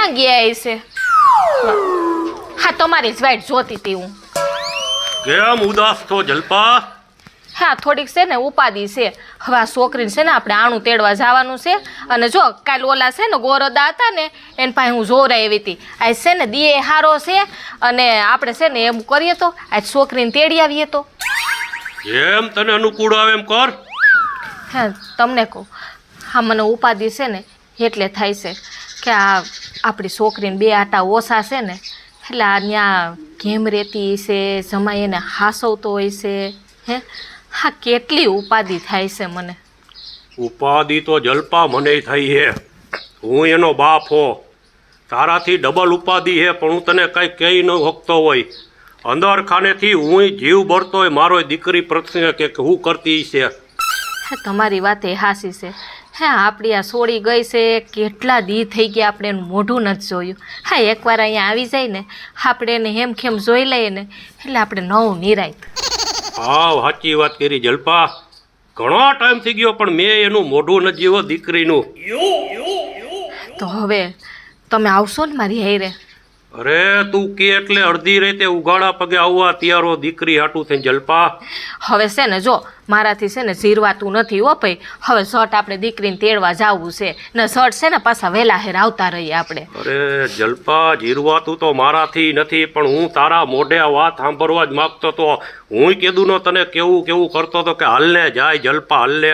ક્યાં ગયા છે? હા, તમારી જ વાઈટ જોતી હતી હું. કેમ ઉદાસ છો જલપા? હા, થોડીક છે ને ઉપાધિ છે. હવે આ છોકરીને છે ને આપણે આણું તેડવા જવાનું છે. અને જો કાલ ઓલા છે ને ગોરદા હતા ને એને પાસે હું જોરાઈ એવી હતી. આ છે ને દીએ હારો છે અને આપણે છે ને એમ કરીએ તો આ છોકરીને તેડી આવીએ તો. એમ તને અનુકૂળ આવે એમ કર. હા, તમને કહું, હા મને ઉપાધિ છે ને એટલે થાય છે કે આ આપણી છોકરીને બે આટા ઓછા છે ને એટલે આ ત્યાં ઘેમ રહેતી છે, જમાઈ એને હાસવતો હોય છે. હે હા, કેટલી ઉપાધિ થાય છે મને. ઉપાધિ તો જલપા મને થઈ હે. હું એનો બાપ હો. તારાથી ડબલ ઉપાધિ હે, પણ હું તને કઈ કહી ન શકતો હોય. અંદર ખાનેથી હું જીવ બળતો હોય મારો દીકરી પ્રત્યે કે હું કરતી છે. હે, તમારી વાત એ હાસી છે. હે, આપણી આ છોડી ગઈ છે, કેટલા દી થઈ ગયા આપણે એનું મોઢું નથી જોયું. હા, એકવાર અહીંયા આવી જાય ને આપણે એને હેમખેમ જોઈ લઈએ ને એટલે આપણે નવું નિરાય. હા, સાચી વાત કરી જલપા. ઘણો ટાઈમ થઈ ગયો પણ મેં એનું મોઢું નથી જીવો દીકરીનું. તો હવે તમે આવશો ને મારી હારે? અરે તું કે એટલે અડધી રાતે ઉગાડા પગે આવવા તૈયારો દીકરી હાટું થઈને જલપા. હવે છે ને જો મારાથી છે ને જીરવાતું નથી હો ભાઈ. હવે શર્ટ આપણે દીકરીને તેડવા જવું છે ને શર્ટ છે ને પાછા વહેલા હેર આવતા રહીએ આપણે. અરે જલપા, જીરવાતું તો મારાથી નથી, પણ હું તારા મોઢે આ વાત સાંભળવા જ માગતો તો. હું કીધું નો તને કેવું કરતો હતો કે હાલને જાય જલપા, હાલને.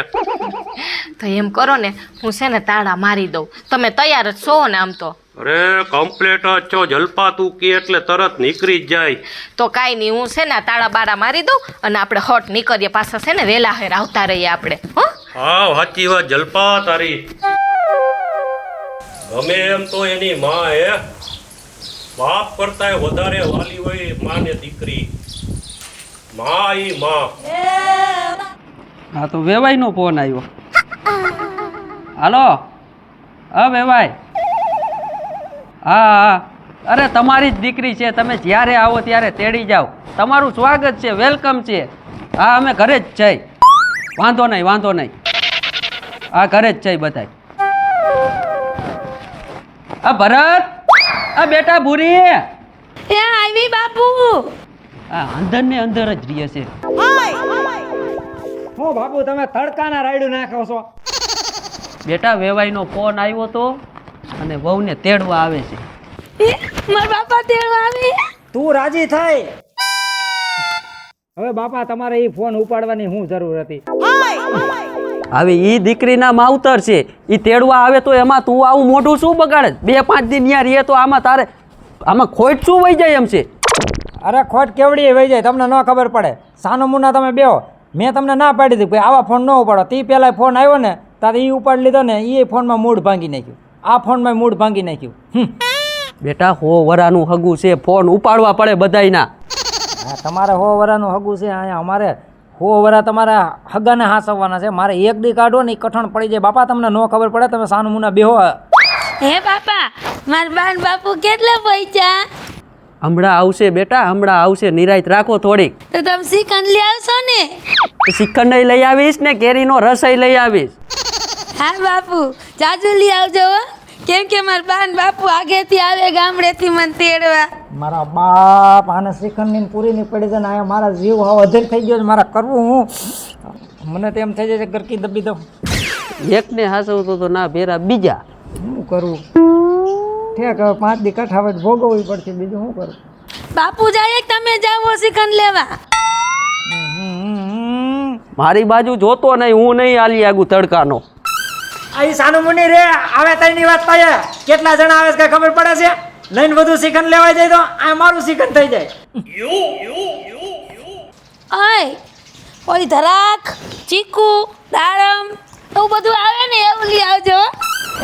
તો એમ કરો ને, હું છે ને તાળા મારી દઉં. તમે તૈયાર જ છો ને આમ તો? અરે કમ્પ્લેટ જ છો જલપા, તું કે એટલે તરત નીકળી જ જાય. તો કાંઈ નહીં, હું છે ને તાળા બારા મારી દઉં અને આપણે હટ નીકળીએ પાછા છે ને વહેલા હેર આવતા રહીએ આપણે. હા, સાચી વાત જલપા તારી. ગમે એમ તો એની માં હે. બાપ કરતા વધારે વાલી હોય માં ને દીકરી. માં ઈ માં. હા, તો વેવાઈનો ફોન આવ્યો. હાલો, હા વેવાઈ. હા, અરે તમારી જ દીકરી છે, તમે જ્યારે આવો ત્યારે તેડી જાઓ. તમારું સ્વાગત છે, વેલકમ છે. હા, અમે ઘરે જ છીએ. વાંધો નહીં. હા, ઘરે જ છીએ બધાય. આ ભરત, આ બેટા ભૂરી એ આવી બાપુ. આ અંદર ને અંદર જ રહીએ છે. હો બાપુ, તમે તડકાના રાયડું નાખો છો. બેટા વેવાઈનો ફોન આવ્યો તો અને વહુને તેડવા આવે છે. મારા બાપા તેડવા આવે. તું રાજી થાય. હવે બાપા તમારે એ ફોન ઉપાડવાની શું જરૂર હતી? હવે ઈ દીકરીના માવતર છે, ઈ તેડવા આવે તો એમાં તું આવું મોઢું શું બગાડે? 2-5 દિન ન્યા રહે તો આમાં ખોટ શું વહી જાય એમ છે? અરે ખોટ કેવડી વહી જાય તમને ન ખબર પડે. સાનો મુના તમે બેહો. મેં તમને ના પાડી દીધું ભાઈ આવા ફોન ન ઉપાડો. તે પહેલાં ફોન આવ્યો ને તારે એ ઉપાડી લીધો ને, એ ફોનમાં મૂડ ભાંગી નાખ્યું. આ ફોનમાં મૂડ ભાંગી નાખ્યું. બેટા 100 વરાનું હગું છે, ફોન ઉપાડવા પડે બધાયના. હા, તમારે 100 વરાનું હગું છે. અહીંયા અમારે 100 વરા તમારા હગાને હાંસવવાના છે. મારે એક દી કાઢો ને એ કઠણ પડી જાય. બાપા તમને ન ખબર પડે, તમે સાનું મુના બેહો. હે બાપા, મારા બાન બાપુ કેટલા પૈસા? હમણાં આવશે બેટા, હમણાં આવશે. નિરાયત રાખો થોડીક. તો તમે શ્રીખંડ લઈ આવશો ને? શ્રીખંડ લઈ આવીશ ને કેરીનો રસ લઈ આવીશ. હા બાપુ, જાજુ લઈ આવજો કેમ કે મારા બાન બાપુ આગેથી આવે ગામડેથી મને તેડવા. મારા બાપ આને શ્રીખંડની પૂરી નહીં પડી જાય ને અહીંયા મારા જીવ હવે અધર થઈ ગયો છે. મારા કરવું હું? મને તો એમ થઈ જાય ગરકી દબી દઉં. એકને હાસવતો તો ના ભેરા બીજા. શું કરું? ઠેક હવે 5 દી કઠાવટ ભોગવવી પડશે. બીજું શું કરું? બાપુ જાય તમે જાઓ શ્રીખંડ લેવા. મારી બાજુ જોતો નહીં, હું નહીં આલી આગું તડકાનો. અહીં સાનું મુની રે આવે તઈની વાત થાય. કેટલા જણા આવે છે ખબર પડે છે? લઈને બધું શ્રીખંડ લેવાઈ જાય તો આ મારું શ્રીખંડ થઈ જાય. ઓય ધરાક, ચીકુ, દાડમ એવું બધું આવે ને એવું લઈ આવજો.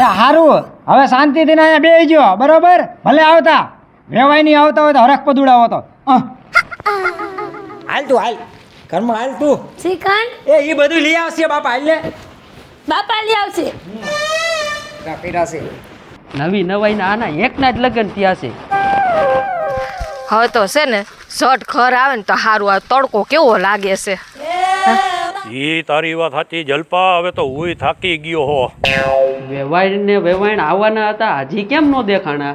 એ હારું, હવે શાંતિથી અહીંયા બેસી ગયો બરોબર. ભલે આવતા વેવાય નહીં આવતા હોય તો હરખ પદુડાવો તો. હાલ તું હાલ ઘરમાં હાલ તું. શ્રીખંડ એ બધું લઈ આવશે બાપા. હાલ ને બાપા લઈ આવશે. નવી નવાઈના આના એકના જ લગ્ન થયા છે. હવે તો છે ને શર્ટ ઘર આવે ને તો સારું. આ તડકો કેવો લાગે છે. ઈ તારી વાત સાચી જલપા. હવે તો હુંય થાકી ગયો હો. વેવાણ ને વેવાણ આવવાના હતા, હજી કેમ નો દેખાણા?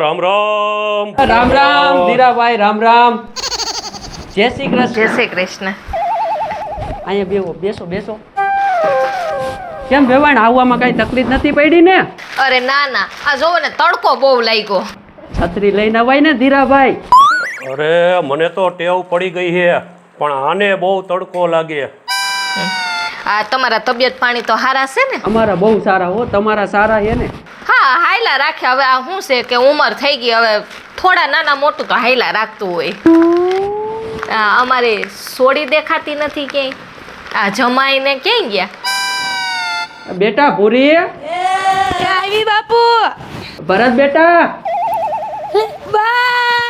રામ રામ. રામ રામ ધીરાભાઈ, રામ રામ. જય શ્રી કૃષ્ણ. જય શ્રી કૃષ્ણ. અહીંયા બેસો, બેસો બેસો. કેમ વેવાણ આવવામાં કઈ તકલીફ નથી પડી ને? અરે ના ના, આ જોવો ને તડકો બહુ લાગ્યો. છત્રી લઈને અવાય ને ધીરાભાઈ. અરે મને તો ટેવ પડી ગઈ છે, પણ આને બહુ તડકો લાગે. આ તમારા તબિયત પાણી તો સારા છે ને? અમારા બહુ સારા હો, તમારા સારા છે ને? હા, હાયલા રાખે. હવે આ શું છે કે ઉંમર થઈ ગઈ, હવે થોડા નાના મોટું તો હાયલા રાખતું હોય. અમારે સોડી દેખાતી નથી ક્યાંય. આ જમાઈને ક્યાંય ગયા? બેટા ભૂરી, આવી બાપુ. ભરત બેટા. બા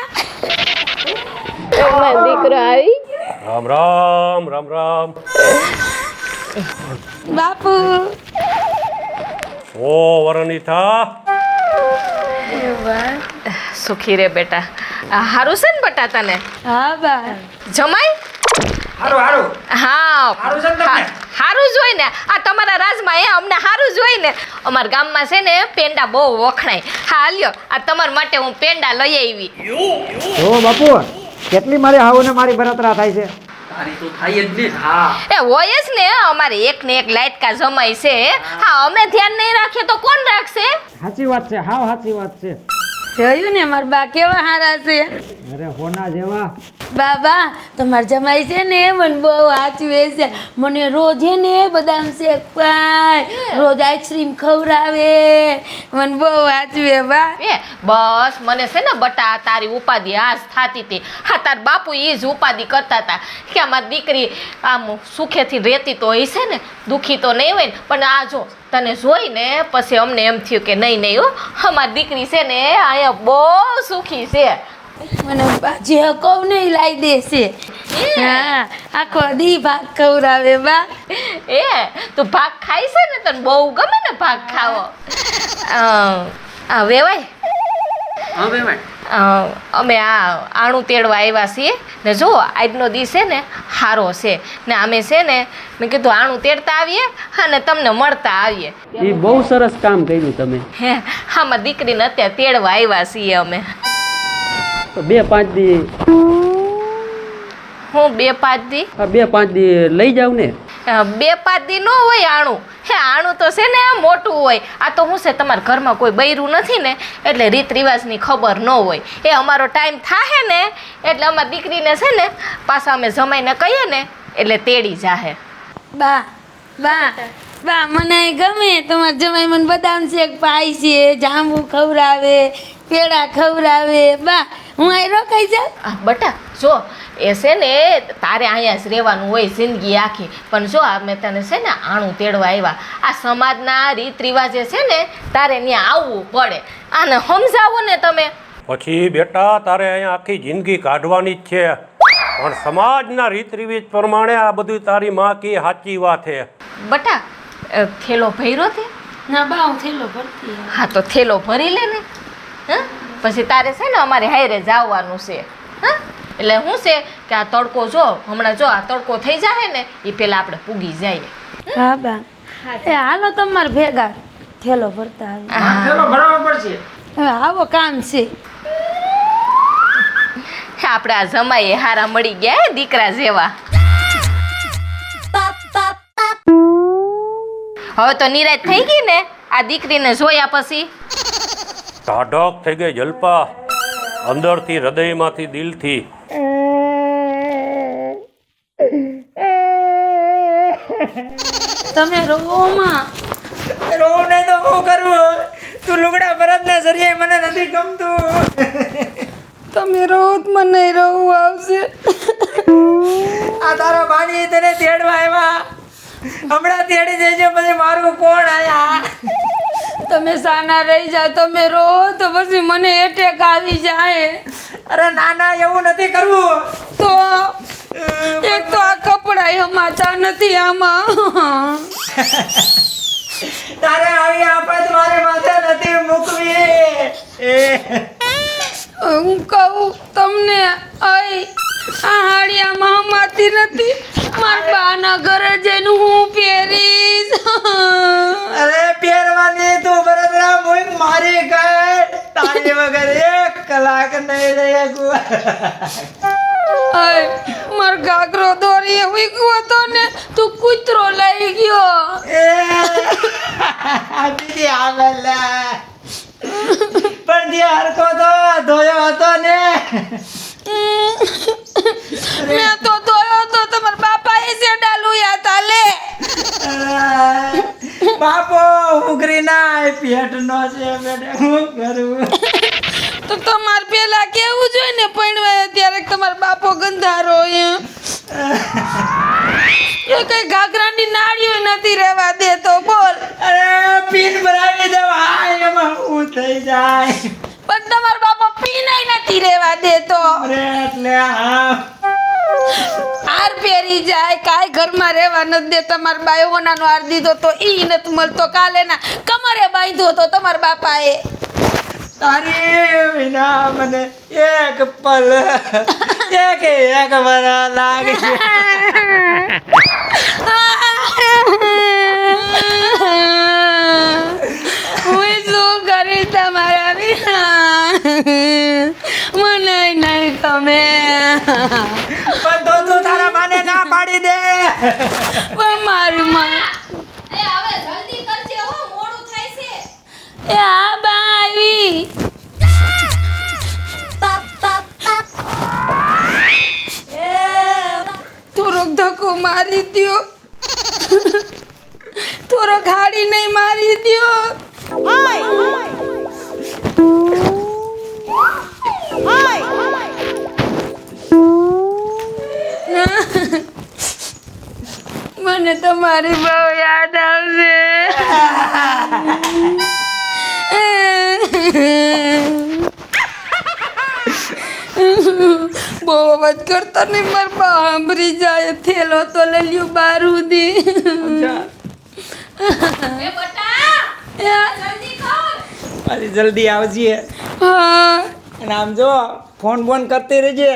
દીકરો આવી. રામ રામ. રામ રામ. બાપુ. ઓ વરની થા. સુખી રે બેટા. હારું છે ને બેટા તને? હા બા. જમાઈ હારું હારું હા, હારું છે ને તમને? હારું જ હોય ને. આ તમારા રાજમાં અમને હારું જ હોય ને. અમારા ગામમાં છે ને પેંડા બહુ વખણાય. હા લ્યો, આ તમારા માટે હું પેંડા લઈ આવી. જો બાપુ, કેટલી મારી હાવ ને મારી બળતરા થાય છે. તારી તો થાય જ ને. હા, એ હોય જ ને, અમારે એક ને એક લાઈટકા જમાય છે. હા, અમે ધ્યાન નહીં રાખીએ તો કોણ રાખશે? સાચી વાત છે, હાવ સાચી વાત છે. જોયું ને મારા બા કેવા હારા છે. અરે હોના જેવા. બાબા તમાર જમાઈ છે ને મને બહુ સાચવે છે. મને રોજ હે ને બદામ શેક પાય, રોજ આઈસ્ક્રીમ ખવડાવે, મને બહુ સાચવે બા. એ બસ મને છે ને બટા તારી ઉપાધિ આજ થાતી હતી. હા, તાર બાપુ એ જ ઉપાધિ કરતા હતા કે અમારી દીકરી આમ સુખેથી રહેતી તો હોય છે ને, દુઃખી તો નહીં હોય ને. પણ આ જો તને જોઈને પછી અમને એમ થયું કે નહીં નહીં હો, અમારી દીકરી છે ને અહીંયા બહુ સુખી છે. મને જે કહું ને એ લાવી દેશે. હા, આખો દી ભાગ ખવડાવે બા. એ તું ભાગ ખાય છે ને, તને બહુ ગમે ને ભાગ ખાવો. વેવાય હા વેવાણ. અમે આ આણું તેડવા આવ્યા છીએ ને. જો આજનો દી છે ને સારો છે ને, અમે છે ને મેં કીધું આણું તેડતા આવીએ અને તમને મળતા આવીએ. એ બહુ સરસ કામ કર્યું તમે. હે, આમાં દીકરીને અત્યારે તેડવા આવ્યા છીએ અમે. તો 2-5 દી, હું 2-5 દી? હા 2-5 દી લઈ જાવ ને. 2-5 દી ન હોય આણું. હે, આણું તો છે ને મોટું હોય. આ તો શું છે, તમારા ઘરમાં કોઈ બૈરું નથી ને, એટલે રીત રિવાજની ખબર ન હોય. એ અમારો ટાઈમ થાય ને એટલે અમારી દીકરીને છે ને પાછા અમે જમાઈને કહીએ ને એટલે તેડી જાહે. બા બા બા મને ગમે તમાર જમાઈ મને બદામ શેક પાય છે, જાંબુ ખવડાવે, પેડા ખવડાવે. બા હું અહીં રોકાઈ જાઉં? બટા જો એ છે ને તારે અહીંયા જ રહેવાનું હોય જિંદગી આખી. પણ જો અમે તને છે ને આણું તેડવા આવ્યા. આ સમાજના રીત રિવાજે છે ને તારે ત્યાં આવવું પડે. આને સમજાવો ને તમે. પછી બેટા તારે અહીંયા આખી જિંદગી કાઢવાની જ છે, પણ સમાજના રીત રિવાજ પ્રમાણે આ બધું તારી માં કી સાચી વાત છે. બટા થેલો ભર્યો તે? ના બા હું થેલો ભરતી. હા, તો થેલો ભરી લે ને. હા, પછી તારે છે ને અમારે હારે જવાનું છે. હા, એટલે શું છે કે આ તડકો જો હમણાં જો આ તડકો થઈ જાય ને એ પેલા આપણે પૂગી જઈએ. હા બા. એ હાલો તમારે ભેગા થેલો ભરતા આવે. ચલો ભરાવવા પડશે. હવે આવો કામ છે. આપણે આ જમાઈએ હારા મળી ગયા દીકરા જેવા. હવે તો નિરાશ થઈ ગઈ ને આ દીકરીને જોયા પછી? ટાઢક થઈ ગઈ જલપા, અંદરથી હૃદયમાંથી દિલથી. તમે રોવો માં. રોવું નહીં તો શું કરવું? તું લુગડા ભરત ને સરિયાઈ મને નથી ગમતું. તમે રોજ મને રોવું આવશે. આ તારા ભાણી તને તેડવા આવ્યા, હમણાં તેડી જજો, પછી મારું કોણ આયા? તમે સાના રહી જાઓ, તમે રો તો પછી મને એટેક આવી જાય. અરે ના ના, એવું નથી કરવું. તો એક તો આ કપડા હમાતા નથી આમાં. તારે આવી આફત મારે માથે નથી મૂકવી. હું કહું તમને આઈ આ હાડિયામાં હમાતી નથી. મારા બાના ઘરે જઈને હું પહેરીશ. અરે પહેરવાની તું બરોબર મોઈ મારી ગઈ તારી વગર એક કલાક નહીં રહી મારો ઘાઘરો દોરી વીકવો હતો ને તું કૂતરો લઈ ગયો. દીદી આવેલા પણ જે હરકો તો ધોયો હતો ને મેં તો ધોયો તો તમારા બાપાએ સેડા લુયા તા લે. બાપો ઉઘરી ના પેટ નો છે બેટા હું કરું. તો તમારે પેલા કેવું જોઈએ ને પૈણવાય ત્યારે તમારો બાપો ગંધારો એ કઈ ઘાઘરાની નાળીઓ નથી રહેવા દેતો. બોલ. અરે પીન ભરાવી દે હા એમાં હું થઈ જાય. પણ તમારો બાપો પીનાય નથી રહેવા દેતો. અરે એટલે હા હાર પહેરી જાય કાંઈ ઘરમાં રહેવા નથી દે. તમારા બાએ હોનાનો હાર દીધો તો ઈ નથી મળતો. કાલે ના કમરે બાંધ્યો તો તમારા બાપાએ. તારી વિના મને એક પલ એક વરા લાગે. હું શું કરીશ તમારા વિના? મને નહીં તમે. પણ તો તું તારા માને ના પાડી દે. પણ મારી માં હવે જલ્દી કરજે હો, મોડું થાય છે. એ આ બા આવી. થોડોક ધક્કો મારી દ્યો. થોડો ગાડી નહીં મારી દ્યો. મને તમારી બહુ યાદ આવશે. બહુ અવાજ કરતા નહીં માર બા સાંભળી જાય. થેલો તો લઈ લ્યો બારૂદી. એ બટા જલ્દી કર. મારી જલ્દી આવજે. હા અને આમ જો ફોન બોન કરતી રહેજે.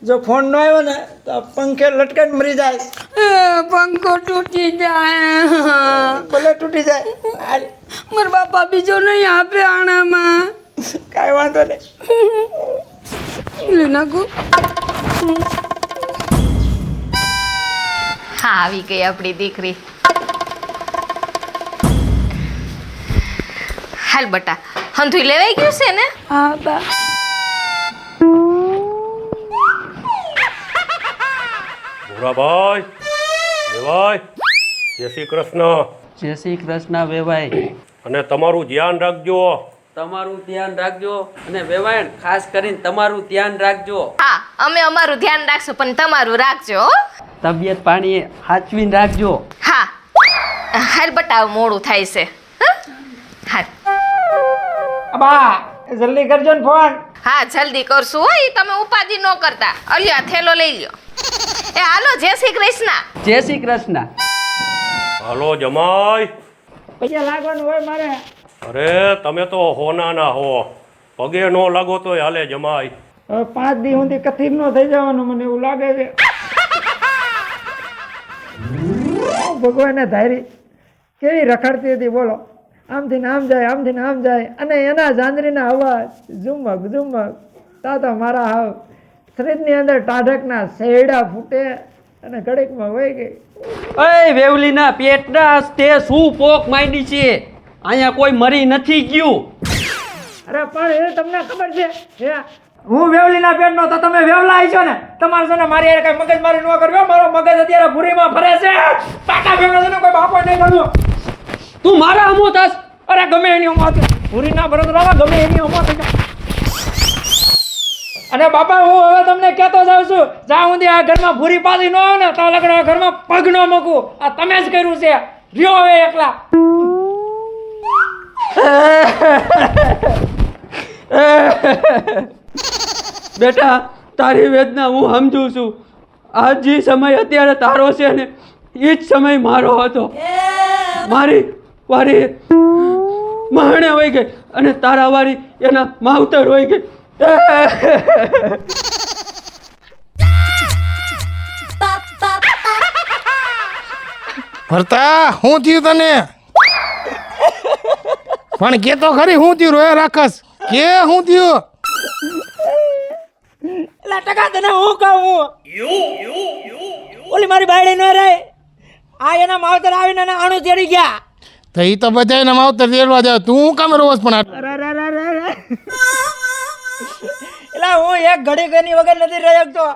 જો ફોન ન આવ્યો ને તો પંખે લટકાઈને મરી જાય. પંખો તૂટી જાય. ભલે તૂટી જાય. મારા બાપા બીજો નહીં આપે આણામાં. કાંઈ વાંધો નહીં. લે નાખો. હા આવી ગઈ આપણી દીકરી. હાલ બટા હંધુઈ લેવાઈ ગયું છે ને? હા બા. ભૂરાભાઈ દેવાય જય શ્રી કૃષ્ણ. જય શ્રી કૃષ્ણ વેવાય. અને તમારું ધ્યાન રાખજો. તમારું ધ્યાન રાખજો અને વેવાયણ ખાસ કરીને તમારું ધ્યાન રાખજો. હા અમે અમારું ધ્યાન રાખશું પણ તમારું રાખજો હો. તબિયત પાણી સાચવીને રાખજો. હા હાલ બટા હવે મોડું થાય છે. હા બા જલ્દી કરજો ને ફોન. હા જલ્દી કરશું હો. ઈ તમે ઉપાધિ ન કરતા. અલ્યો આ થેલો લઈ લ્યો. એ હાલો જય શ્રી કૃષ્ણ. જય શ્રી કૃષ્ણ. હાલો જમાઈ. પૈસા લાગવાનું હોય મારે. અરે તમે તો હોનાના હો, પગે ન લાગો તોય હાલે જમાઈ. હવે 5 દી સુધી કથિર નો થઈ જવાનું મને એવું લાગે છે. ભગવાને ધારી કેવી રખડતી હતી બોલો. આમથી ને આમ જાય આમથી ને આમ જાય અને એના જાંજરીના અવાજ ઝુમક ઝુમક તાતા મારા હાવ શરીરની અંદર ટાઢકના શેરડા ફૂટે અને ઘડીકમાં વહી ગઈ. અય વેવલીના પેટના તે શું પોક માંડી છે? અહીંયા કોઈ મરી નથી ગયું. અરે પણ એ તમને ખબર છે હે હું વેવલીના પેટનો તો તમે વેવલા આવી છો ને. તમારે છે ને મારી યાર કઈ મગજ મારી ન કરજો. મારો મગજ અત્યારે ભૂરીમાં ફરે છે. પાકા ભેગા છે ને કોઈ બાપો નહીં કરજો. તું મારા હમો થાસ. અરે ગમે એની ઉમર ભૂરીના બરોદરા ગમે એની ઉમર થઈ જાય. અને બાપા હું હવે તમને કહેતો જાઉં છું જ્યાં સુધી આ ઘરમાં ભૂરી પાછી ન આવે ને તો લગડો ઘરમાં પગ ન મૂકું. આ તમે જ કર્યું છે. રહ્યો હવે એકલા. બેટા તારી વેદના હું સમજુ છું. આ જે સમય અત્યારે તારો છે ને એ જ સમય મારો હતો. મારી વારી મહાણે વહી ગઈ અને તારા વારી એના માવતર વહી ગઈ. ભરતા શું થયું તને પણ કે તો ખરી શું થયું રોયા રાખસ કે શું થયું એટલે ટકા તને હું કહું ઓલી મારી બાયડી ન રહે આ એના માવતર આવીને એને આણું તેડી ગયા તો એ તો બધા એના માવતર તેડવા જાવ તું શું કામ રોસ પણ એટલે હું એક ઘડી ઘરની વગર નથી રહી શકતો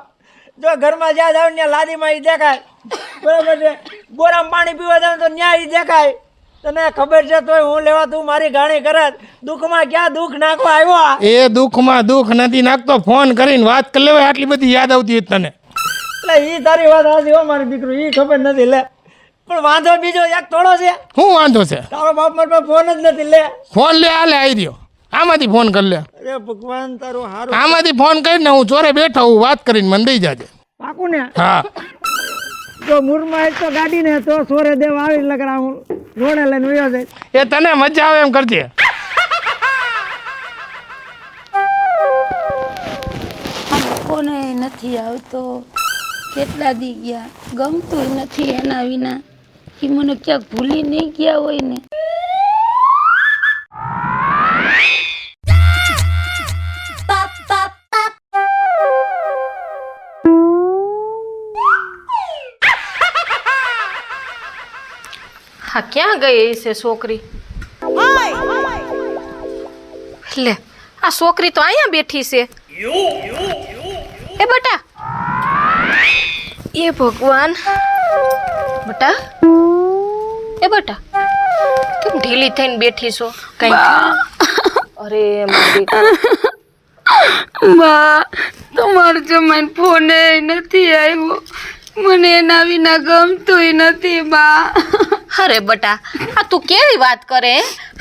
જો ઘરમાં જ્યાં જાવ ત્યાં લાદીમાં ઈ દેખાય બરાબર છે બોરામાં પાણી પીવા જાવ તો ત્યાં ઈ દેખાય તને ખબર છે તોય હું લેવા તું મારી ગાણી કરત દુઃખમાં ક્યાં દુઃખ નાખવા આવ્યો એ દુઃખમાં દુઃખ નથી નાખતો ફોન કરીને વાત કરી લેવાય આટલી બધી યાદ આવતી હતી તને એટલે ઈ તારી વાત સાચી હો મારી દીકરું ઈ ખબર નથી લે પણ વાંધો બીજો એક થોડો છે શું વાંધો છે તારો બાપ મારા પાસે ફોન જ નથી લે ફોન લે હાલે આવી રહ્યો આમાંથી ફોન કરી લે અરે ભગવાન તારું હારું આમાંથી ફોન કરીને હું ચોરે બેઠો હું વાત કરીને મને દઈ જાજે પાકું ને હા જો મૂરમાં એક તો ગાડી ને તો સોરે દેવા આવી લગડા હું રોડે લઈને વયો જાય એ તને મજા આવે એમ કરજે કોને નથી આવતો કેટલા દી ગયા ગમતું નથી એના વિના એ મને ક્યાંક ભૂલી નહીં ગયા હોય ને હા ક્યાં ગઈ છે છોકરી લે આ છોકરી તો અહીંયા બેઠી છે એ બેટા એ ભગવાન બેટા એ બેટા કેમ ઢીલી થઈને બેઠી છો કઈ અરે મારી બા તમારો જમાઈને ફોને નથી આવ્યો મને એના વિના ગમતું નથી બા અરે બટા આ તું કેવી વાત કરે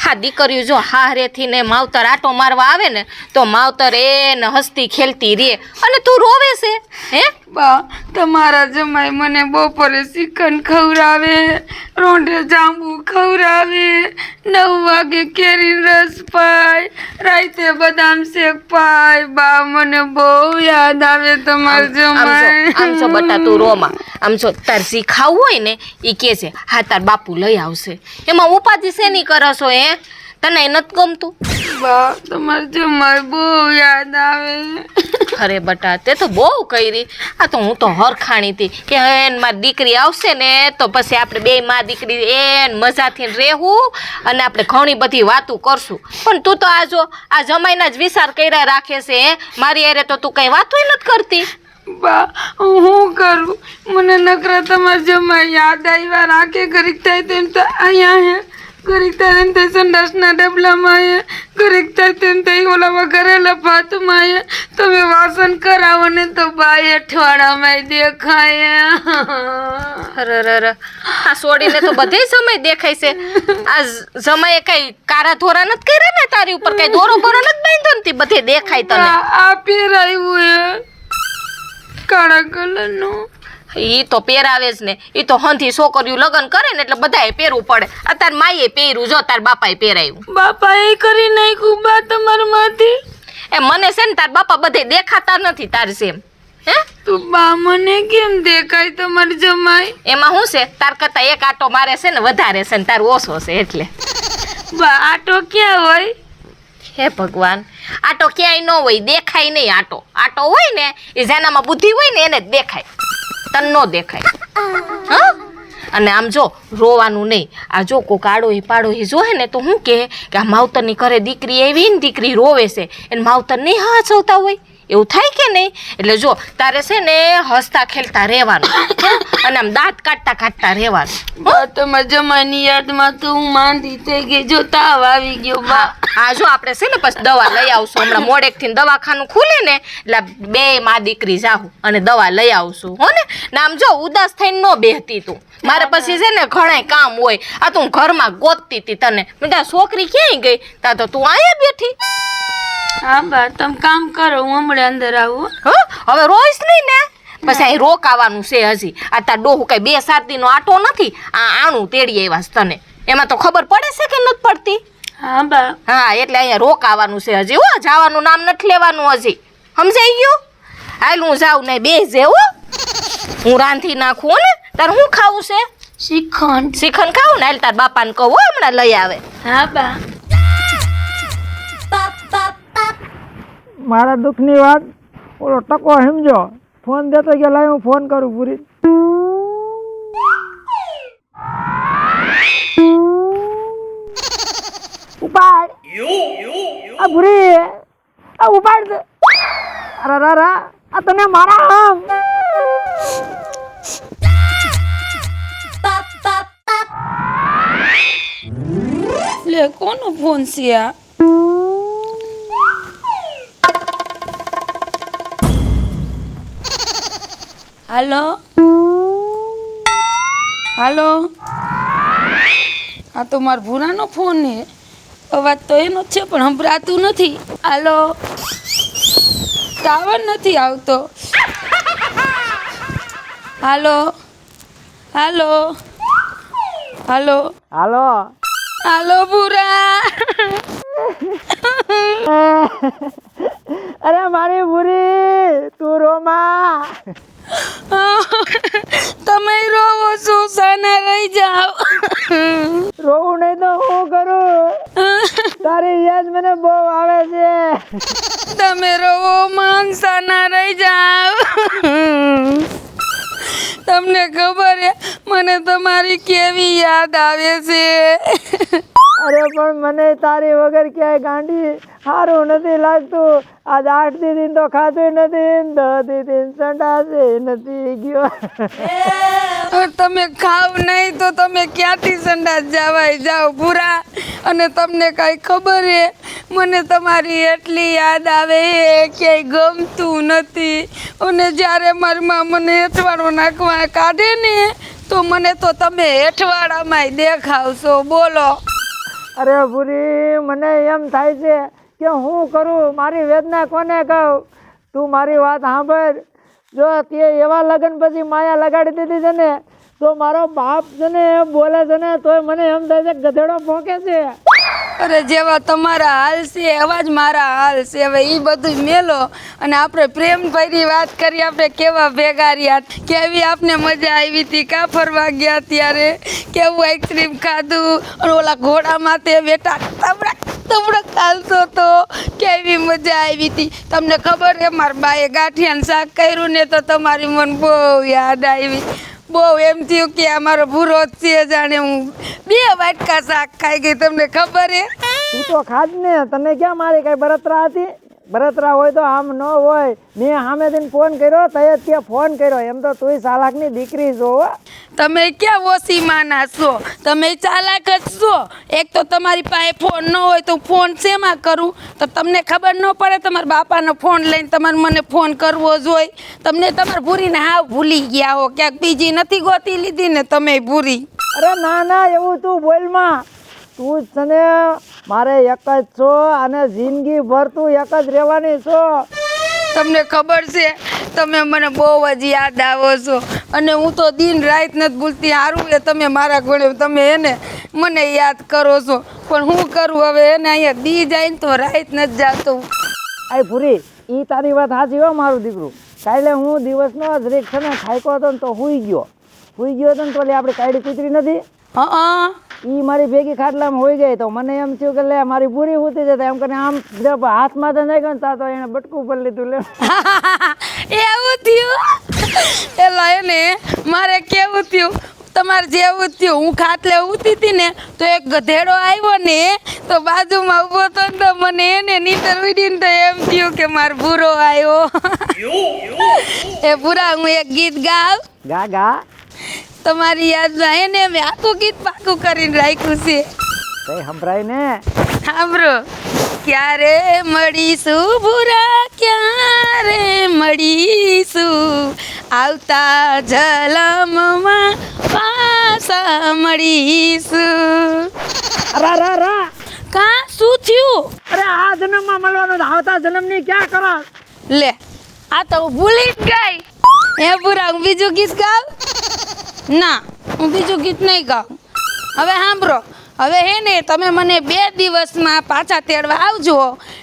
હા દીકરીઓ જો હારેથી ને માવતર આટો મારવા આવે ને તો માવતર એને હસતી ખેલતી રે અને તું રોવે છે હે બા તમારા જમાઈ મને બપોરે શ્રીખંડ ખવડાવે રોંઢે જાંબુ ખવડાવે 9 વાગે કેરી રસ પાય રાતે બદામ શેક પાય બા મને બહુ યાદ આવે તમારા જમાઈ આમ જો બટા તું રોમાં આમ જો તાર જી ખાવું હોય ને એ કે છે હા તાર બાપુ લઈ આવશે એમાં ઉપાધિ શેની કરો છો હે તને નથી ગમતું બા તમારા જમાઈ બહુ યાદ આવે અરે બટા તે તો બહુ કરી આ તો હું તો હરખાણી હતી કે એને મારી દીકરી આવશે ને તો પછી આપણે બે માં દીકરી એને મજાથી રહેવું અને આપણે ઘણી બધી વાતો કરશું પણ તું તો આ જમાઈના જ વિચાર કર્યા રાખે છે હે મારી અરે તો તું કઈ વાતો નથી કરતી બા હું કરું મને નકરા તમારા જમાઈ યાદ આવ્યા રાખે ઘડીક થાય તેમ તો અહીંયા હે ઘડીક થાય તેમ થાય સંડાસના ડબલામાં હે ઘડીક થાય તેમ થાય ઓલામાં ઘરેલા ભાતમાં હે તમે વાસણ કરાવો ને તો બા અઠવાડામાં દેખાય અરે આ છોડીને તો બધે સમય દેખાય છે આ જમાઈએ કઈ કારા ધોરા નથી કર્યા ને તારી ઉપર કઈ દોરો બોરો નથી બાંધ્યો ને તે બધે દેખાય તને આ પહેરાયું હે કાળા કલરનું ઈ તો પહેરાવે જ ને ઈ તો હંધી છોકરીઓ લગ્ન કરે ને એટલે બધાએ પહેરવું પડે અત્યારે માઈએ પહેર્યું જો તાર બાપાએ પહેરાયું બાપા એ કરી નાખ્યું બા તમારા માંથી એ મને છે ને તાર બાપા બધે દેખાતા નથી તાર સેમ હે તો બા મને કેમ દેખાય તમારે જમાઈ એમાં શું છે તાર કરતા એક આટો મારે છે ને વધારે છે ને તાર ઓછો છે એટલે બા આટો ક્યાં હોય હે ભગવાન આટો ક્યાંય ન હોય દેખાય નહીં આટો હોય ને એ જેનામાં બુદ્ધિ હોય ને એને જ દેખાય તને ન દેખાય હા અને આમ જો રોવાનું નહીં આ જો કોક આડોહી પાડોહી જોહે ને તો હું કે આ માવતરની ઘરે દીકરી આવી ને દીકરી રોવે છે એને માવતર નહીં હાચવતા હોય એવું થાય કે નહીં એટલે જો તારે છે ને હસતા ખેલતા રહેવાનું અને આમ દાંત કાઢતા રહેવાનું બા તમારા જમાની યાદમાં તો હું માંદી થઈ ગઈ જો તાવ આવી ગયો બા હા જો આપણે છે ને પછી દવા લઈ આવશું હમણાં મોડેકથી દવાખાનું ખુલે ને એટલે બે માં દીકરી જાહું અને દવા લઈ આવશું હો ને આમ જો ઉદાસ થઈને ન બેહતી તું મારે પછી છે ને ઘણાય કામ હોય આ તું ઘરમાં ગોતતી હતી તને બેટા છોકરી ક્યાંય ગઈ તા તો તું અહીંયા બેઠી હા બા તમે કામ કરો હું હમણાં અંદર આવું હવે રોઈશ નહીં ને પછી અહીં રોકાવાનું છે હજી આ તાર ડોહું કઈ 2-7 દીનો આટો નથી આ આણું તેડી આવ્યા છે તને એમાં તો ખબર પડે છે કે નથી પડતી હા બા હા એટલે અહીંયા રોકાવાનું છે હજી હો જવાનું નામ નથી લેવાનું હજી સમજાઈ ગયું હાલ હું જાઉં ને બેસજે હો હું રાંધી નાખું ને તારે શું ખાવું છે શ્રીખંડ. શ્રીખંડ ખાવું ને હાલ તાર બાપાને કહું હો, હમણાં લઈ આવે. હા બા. મારા દુઃખની વાત ઓલો ટકો સમજો, ફોન દેતો કે લાય હું ફોન કરું પૂરી. ઉપાડ આ ભૂરી, આ ઉપાડ દે. અરે રા રા, આ તને મારા આમ. લે કોનો ફોન છે આ? હાલો હાલો, આ તો મારા ભૂરાનો ફોન છે. અવાજ તો એનો જ છે પણ સંભળાતું નથી. હાલો, ટાવર નથી આવતો. હાલો હાલો હાલો હાલો હાલો ભૂરા. અરે મારી ભૂરી, તું રોમાં. તમે રોવો છો, સાના રહી જાઓ. રોવું નહીં તો હું કરું? તારી યાદ મને બહુ આવે છે. તમે રોવો માં, સાના રહી જાઓ. તમને ખબર છે મને તમારી કેવી યાદ આવે છે. અરે પણ મને તારી વગર ક્યાંય ગાંડી સારું નથી લાગતું. આજ 8 દી તો ખાધું નથી, 10 દી સંડાસે નથી ગયો. તમે ખાવ નહીં તો તમે ક્યાંથી સંડાસ જવાય જાઓ ભૂરા. અને તમને કઈ ખબર છે મને તમારી એટલી યાદ આવે ક્યાંય ગમતું નથી. અને જ્યારે મારી માં મને હેઠવાડો નાખવા કાઢે ને તો મને તો તમે હેઠવાડામાં દેખાવશો. બોલો. અરે ભૂરી, મને એમ થાય છે કે હું કરું, મારી વેદના કોને કહું? તું મારી વાત સાંભળ. જો તે એવા લગ્ન પછી માયા લગાડી દીધી છે ને, તો મારો બાપ છે ને બોલે છે ને તોય મને એમ થાય છે ગધેડો ભોંકે છે. અરે જેવા તમારા હાલ છે એવા જ મારા હાલ છે. હવે એ બધું મેલો અને આપણે પ્રેમભાઈની વાત કરીએ. આપણે કેવા ભેગા રહ્યા, કેવી આપને મજા આવી હતી કા ફરવા ગયા ત્યારે, કેવું આઈસ્ક્રીમ ખાધું અને ઓલા ઘોડામાં તે બેટા તબડક તબડક ચાલતો તો કેવી મજા આવી હતી. તમને ખબર છે મારા બાએ ગાંઠિયાનું શાક કર્યું ને તો તમારી મને બહુ યાદ આવી. બહુ એમ થયું કે આ મારો ભૂરો જ છે, જાણે હું 2 વાટકા શાક ખાઈ ગઈ. તમને ખબર હે? તું તો ખાજ ને, તને ક્યાં મારી કઈ બળતરા હતી? બળતરા હોય તો આમ ન હોય. મેં સામેથી ફોન કર્યો તય જ ત્યાં ફોન કર્યો. એમ તો તુંય સાલાકની દીકરી છો. તમે ક્યાં ઓછી માના છો? તમે ચાલાક જ છો. એક તો તમારી પાસે ફોન ન હોય તો ફોન શેમાં કરું? તો તમને ખબર ન પડે તમારા બાપાનો ફોન લઈને તમારે મને ફોન કરવો જોઈએ? તમને તમારે ભૂરીને હાવ ભૂલી ગયા હો. ક્યાંક બીજી નથી ગોતી લીધી ને તમે ભૂરી? અરે ના ના, એવું તું બોલમાં. તું જ તને મારે એક જ છો અને જિંદગી ભર તું એક જ રહેવાની છો. તમને ખબર છે તમે મને બહુ જ યાદ આવો છો અને હું તો દિન રાત નથી ભૂલતી. સારું એ તમે મારા ઘોડે તમે એને મને યાદ કરો છો, પણ હું કરું હવે એને અહીંયા દી જાય ને તો રાત નથી જાતું. આય ભૂરી, એ તારી વાત સાચી હો મારું દીકરું. કાલે હું દિવસનો જરીક છે ને થાક્યો હતો ને તો સૂઈ ગયો હતો ને તો આપણે કાયડી કૂતરી નથી, હા એ મારી ભેગી ખાટલામાં હોઈ ગઈ. તો મને એમ થયું કે લે મારી પૂરી ઉતી જતા, એમ કરીને આમ હાથમાં તો નહીં ગયો ને તો એને બટકું પર લીધું. લે એવું થયું? એલા એને મારે કેવું થયું તમારે જેવું જ થયું. હું ખાટલે ઉતી હતી ને તો એક ગધેડો આવ્યો ને તો બાજુમાં ઊભો હતો ને તો મને એને નીંદર ઉડીને તો એમ થયું કે મારો ભૂરો આવ્યો. એ ભૂરા હું એક ગીત ગાવ. ગા ગા. તમારી યાદમાં એને મેં આખું ગીત પાકું કરીને રાખ્યું છે. કઈ સંભળાય ને? સાંભળો. ક્યારે મળીશું ભૂરા, ક્યારે મળીશું, આવતા જલમમાં પાછા મળીશું. રા રા રા. કા શું થયું? અરે આ જન્મમાં મળવાનું, આવતા જન્મની ક્યાં કરો? લે આ તો હું ભૂલી જ ગઈ. હે ભૂરા, હું બીજું ગીત ગાઉં? ના, હું બીજું ગીત નહીં ગાઉં. હવે સાંભળો. હવે હે ને તમે મને 2 દિવસમાં પાછા તેડવા આવજો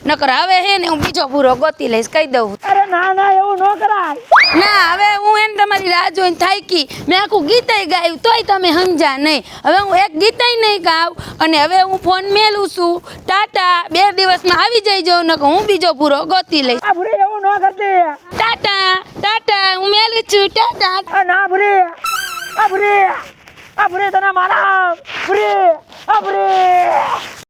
નકર હવે હે ને હું બીજો પૂરો ગોતી લઈશ, કહી દઉં. અરે ના ના એવું ન કરાય. ના હવે હું એને તમારી રાહ જોઈને થાકી, મેં આખું ગીતાય ગાયું તોય તમે સમજ્યા નહીં. હવે હું એક ગીતાય નહીં ગાવ અને હવે હું ફોન મેલું છું. ટાટા, 2 દિવસમાં આવી જઈજો, નકર હું બીજો પૂરો ગોતી લઈશ. આ ભૂરી એવું ન કરતી. ટાટા ટાટા, હું મેલું છું. ટાટા. આ ના ભૂરી, આ ભૂરી, આ ભૂરી તને મારા ભૂરી, આ ભૂરી.